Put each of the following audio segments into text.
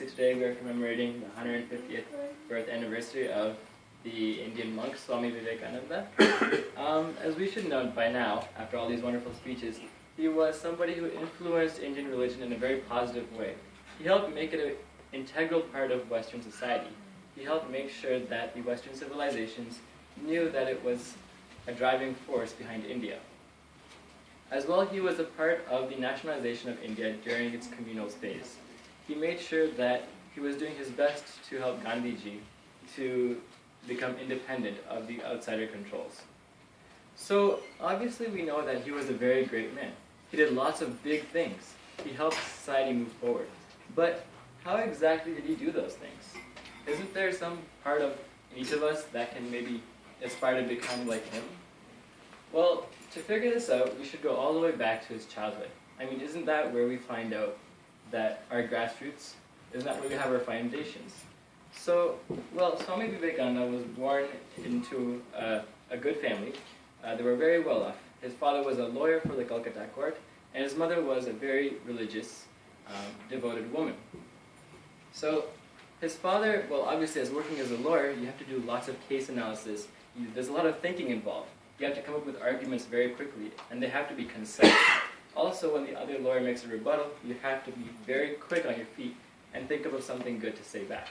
obviously today we are commemorating the 150th birth anniversary of the Indian monk Swami Vivekananda. As we should know by now, after all these wonderful speeches, he was somebody who influenced Indian religion in a very positive way. He helped make it an integral part of Western society. He helped make sure that the Western civilizations knew that it was a driving force behind India. As well, he was a part of the nationalization of India during its communal phase. He made sure that he was doing his best to help Gandhiji to become independent of the outsider controls. So, obviously we know that he was a very great man. He did lots of big things. He helped society move forward. But how exactly did he do those things? Isn't there some part of each of us that can maybe aspire to become like him? Well, to figure this out, we should go all the way back to his childhood. I mean, isn't that where we find out that our grassroots, isn't that where we have our foundations? So, well, Swami Vivekananda was born into a good family. They were very well off. His father was a lawyer for the Calcutta court, and his mother was a very religious, devoted woman. So, his father, well, obviously as working as a lawyer, you have to do lots of case analysis. There's a lot of thinking involved. You have to come up with arguments very quickly, and they have to be concise. Also, when the other lawyer makes a rebuttal, you have to be very quick on your feet and think of something good to say back.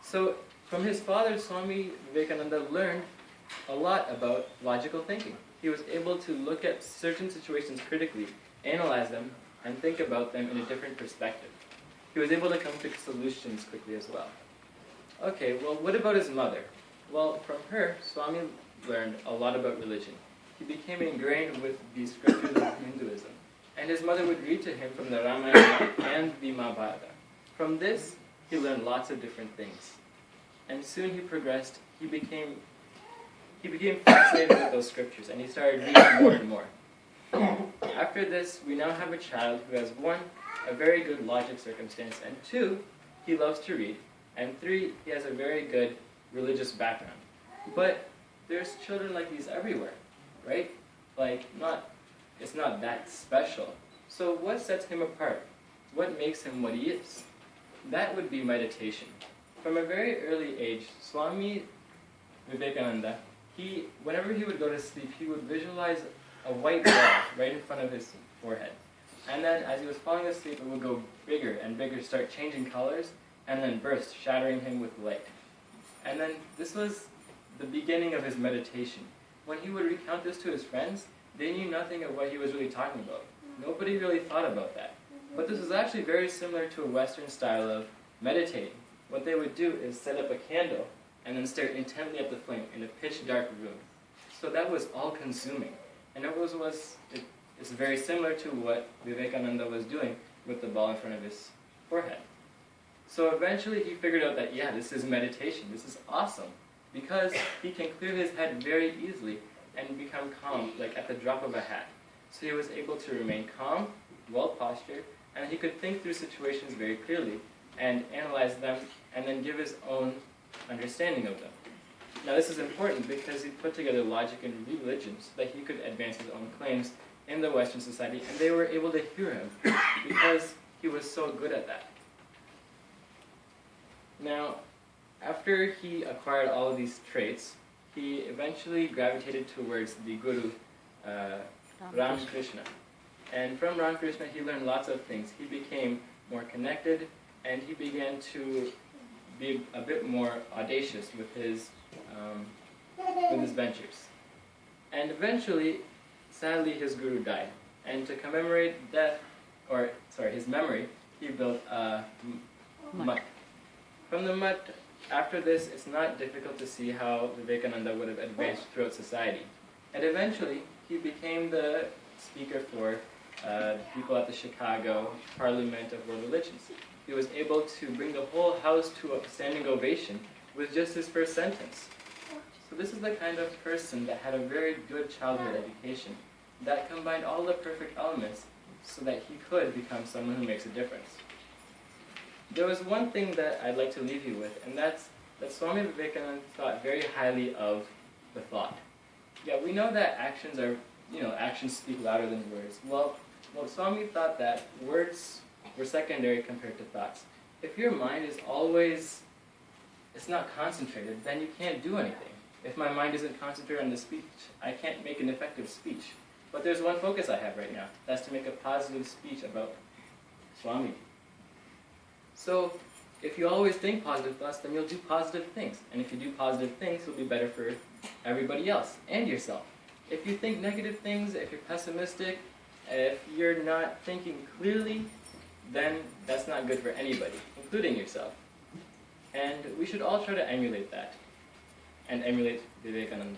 So, from his father, Swami Vivekananda learned a lot about logical thinking. He was able to look at certain situations critically, analyze them, and think about them in a different perspective. He was able to come to solutions quickly as well. Okay, well, what about his mother? Well, from her, Swami learned a lot about religion. He became ingrained with the scriptures of Hinduism, and his mother would read to him from the Ramayana and the Mahabharata. From this, he learned lots of different things. And soon he progressed. He became fascinated with those scriptures, and he started reading more and more. After this, we now have a child who has, one, a very good logic circumstance, and two, he loves to read, and three, he has a very good religious background. But there's children like these everywhere, right? It's not that special. So what sets him apart? What makes him what he is? That would be meditation. From a very early age, Swami Vivekananda, whenever he would go to sleep, he would visualize a white ball right in front of his forehead. And then as he was falling asleep, it would go bigger and bigger, start changing colors, and then burst, shattering him with light. And then this was the beginning of his meditation. When he would recount this to his friends, they knew nothing of what he was really talking about. Nobody really thought about that. But this was actually very similar to a Western style of meditating. What they would do is set up a candle and then stare intently at the flame in a pitch-dark room. So that was all-consuming. And it's very similar to what Vivekananda was doing with the ball in front of his forehead. So eventually he figured out that, yeah, this is meditation. This is awesome. Because he can clear his head very easily and become calm, like at the drop of a hat. So he was able to remain calm, well-postured, and he could think through situations very clearly and analyze them and then give his own understanding of them. Now this is important because he put together logic and religion so that he could advance his own claims in the Western society, and they were able to hear him because he was so good at that. Now, after he acquired all of these traits, he eventually gravitated towards the Guru, Ramakrishna. And from Ramakrishna, he learned lots of things. He became more connected, and he began to be a bit more audacious with his ventures. And eventually, sadly, his guru died. And to commemorate his memory, he built a mutt. From the mutt, after this, it's not difficult to see how Vivekananda would have advanced throughout society. And eventually, he became the speaker for people at the Chicago Parliament of World Religions. He was able to bring the whole house to a standing ovation with just his first sentence. So this is the kind of person that had a very good childhood education that combined all the perfect elements so that he could become someone who makes a difference. There was one thing that I'd like to leave you with, and that's that Swami Vivekananda thought very highly of the thought. Yeah, we know that actions speak louder than words. Well, Swami thought that words were secondary compared to thoughts. If if your mind is always, it's not concentrated, then you can't do anything. If my mind isn't concentrated on the speech, I can't make an effective speech. But there's one focus I have right now. That's to make a positive speech about Swami. So, if you always think positive thoughts, then you'll do positive things. And if you do positive things, it'll be better for everybody else and yourself. If you think negative things, if you're pessimistic, if you're not thinking clearly, then that's not good for anybody, including yourself. And we should all try to emulate that, and emulate Vivekananda.